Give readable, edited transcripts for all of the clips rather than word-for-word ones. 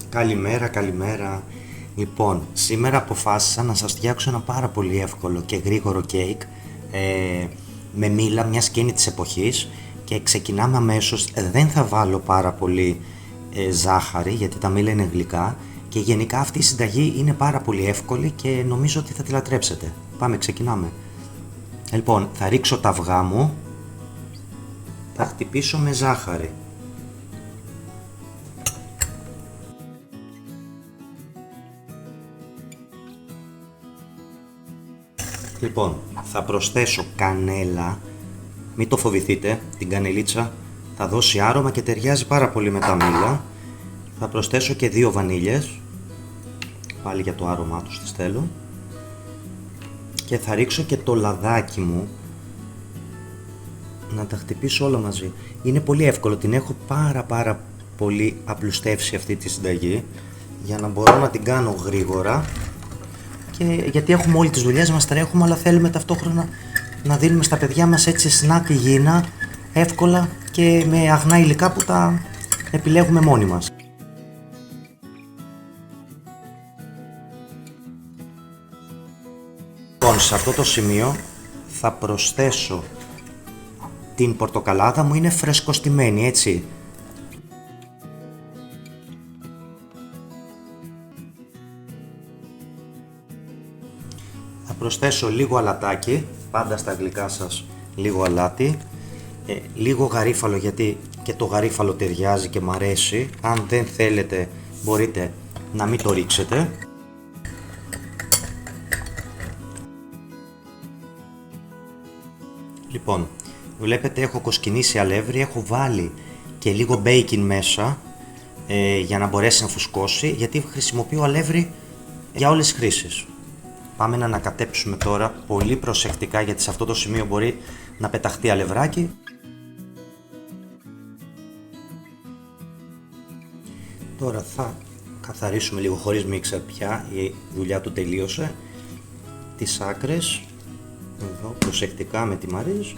Καλημέρα, καλημέρα. Λοιπόν, σήμερα αποφάσισα να σας φτιάξω ένα πάρα πολύ εύκολο και γρήγορο κέικ με μήλα, μια σκήνη της εποχής, και ξεκινάμε αμέσως. Δεν θα βάλω πάρα πολύ ζάχαρη γιατί τα μήλα είναι γλυκά και γενικά αυτή η συνταγή είναι πάρα πολύ εύκολη και νομίζω ότι θα τη λατρέψετε. Πάμε, ξεκινάμε. Λοιπόν, θα ρίξω τα αυγά μου, θα χτυπήσω με ζάχαρη. Λοιπόν, θα προσθέσω κανέλα, μην το φοβηθείτε, την κανελίτσα θα δώσει άρωμα και ταιριάζει πάρα πολύ με τα μήλα. Θα προσθέσω και 2 βανίλιες, πάλι για το άρωμά τους τις θέλω. Και θα ρίξω και το λαδάκι μου, να τα χτυπήσω όλα μαζί. Είναι πολύ εύκολο, την έχω πάρα πολύ απλουστεύσει αυτή τη συνταγή για να μπορώ να την κάνω γρήγορα. Και γιατί έχουμε όλες τις δουλειές μας, τρέχουμε, αλλά θέλουμε ταυτόχρονα να δίνουμε στα παιδιά μας έτσι σνακ υγιεινά, εύκολα και με αγνά υλικά που τα επιλέγουμε μόνοι μας. Λοιπόν, σε αυτό το σημείο θα προσθέσω την πορτοκαλάδα μου, είναι φρεσκοστημένη, έτσι. Θα προσθέσω λίγο αλατάκι, πάντα στα γλυκά σας λίγο αλάτι, λίγο γαρίφαλο γιατί και το γαρίφαλο ταιριάζει και μ' αρέσει. Αν δεν θέλετε μπορείτε να μην το ρίξετε. Λοιπόν, βλέπετε έχω κοσκινήσει αλεύρι, έχω βάλει και λίγο μπέικιν μέσα για να μπορέσει να φουσκώσει, γιατί χρησιμοποιώ αλεύρι για όλες τις χρήσεις. Πάμε να ανακατέψουμε τώρα πολύ προσεκτικά, γιατί σε αυτό το σημείο μπορεί να πεταχτεί αλευράκι. Τώρα θα καθαρίσουμε λίγο χωρίς μίξερ πια, η δουλειά του τελείωσε. Τις άκρες, εδώ προσεκτικά με τη μαρίζ.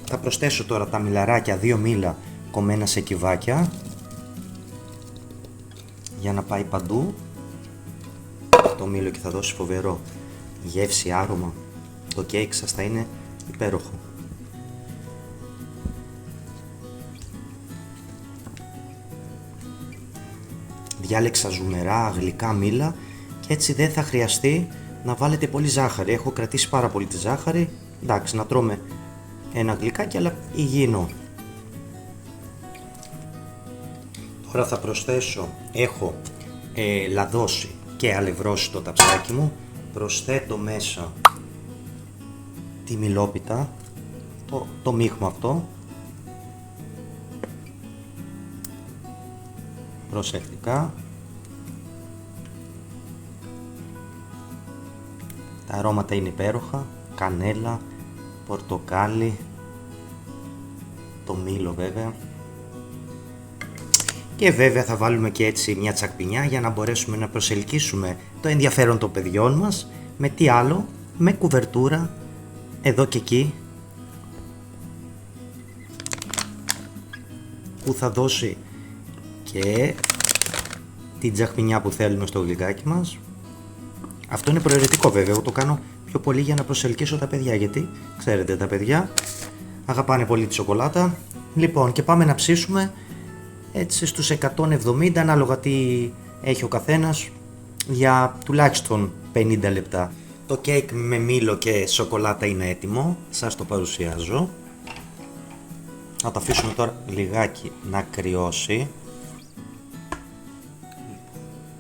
Θα προσθέσω τώρα τα μηλαράκια, 2 μήλα κομμένα σε κυβάκια για να πάει παντού το μήλο και θα δώσει φοβερό γεύση, άρωμα. Το κέικ σας θα είναι υπέροχο. Διάλεξα ζουμερά, γλυκά μήλα και έτσι δεν θα χρειαστεί να βάλετε πολύ ζάχαρη. Έχω κρατήσει πάρα πολύ τη ζάχαρη. Εντάξει, να τρώμε ένα γλυκάκι αλλά υγιεινό. Τώρα θα προσθέσω, έχω λαδώσει και αλευρώσει το ταψάκι μου. Προσθέτω μέσα τη μιλόπιτα, το μείγμα αυτό. Προσεκτικά. Τα αρώματα είναι υπέροχα, κανέλα, πορτοκάλι, το μήλο βέβαια. Και βέβαια θα βάλουμε και έτσι μια τσακπινιά για να μπορέσουμε να προσελκύσουμε το ενδιαφέρον των παιδιών μας. Με τι άλλο, με κουβερτούρα εδώ και εκεί που θα δώσει και την τσακπινιά που θέλουμε στο γλυκάκι μας. Αυτό είναι προαιρετικό βέβαια, εγώ το κάνω πιο πολύ για να προσελκύσω τα παιδιά, γιατί ξέρετε τα παιδιά αγαπάνε πολύ τη σοκολάτα. Λοιπόν, και πάμε να ψήσουμε έτσι στους 170, ανάλογα τι έχει ο καθένας, για τουλάχιστον 50 λεπτά. Το κέικ με μήλο και σοκολάτα είναι έτοιμο, σας το παρουσιάζω. Θα το αφήσουμε τώρα λιγάκι να κρυώσει.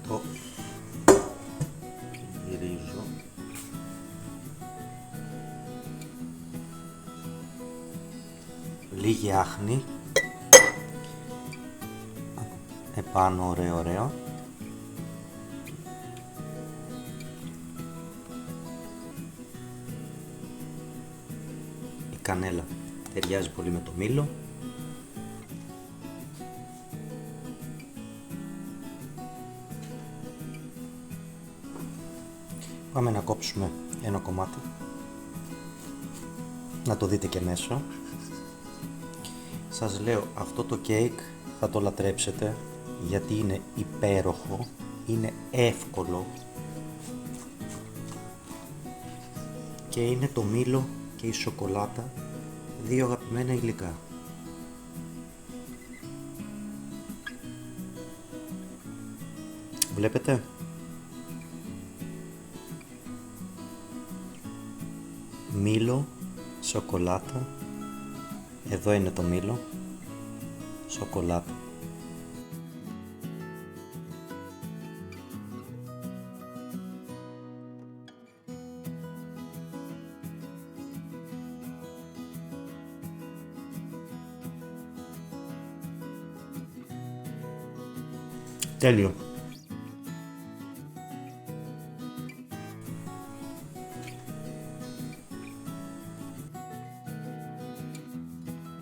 Το γυρίζω. Λίγη άχνη επάνω, ωραίο. Η κανέλα ταιριάζει πολύ με το μήλο. Πάμε να κόψουμε ένα κομμάτι, να το δείτε και μέσα. Σας λέω, αυτό το κέικ θα το λατρέψετε. γιατί είναι υπέροχο, είναι εύκολο και είναι το μήλο και η σοκολάτα, δύο αγαπημένα υλικά. Βλέπετε? Μήλο, σοκολάτα, εδώ είναι το μήλο, σοκολάτα. Τέλειο.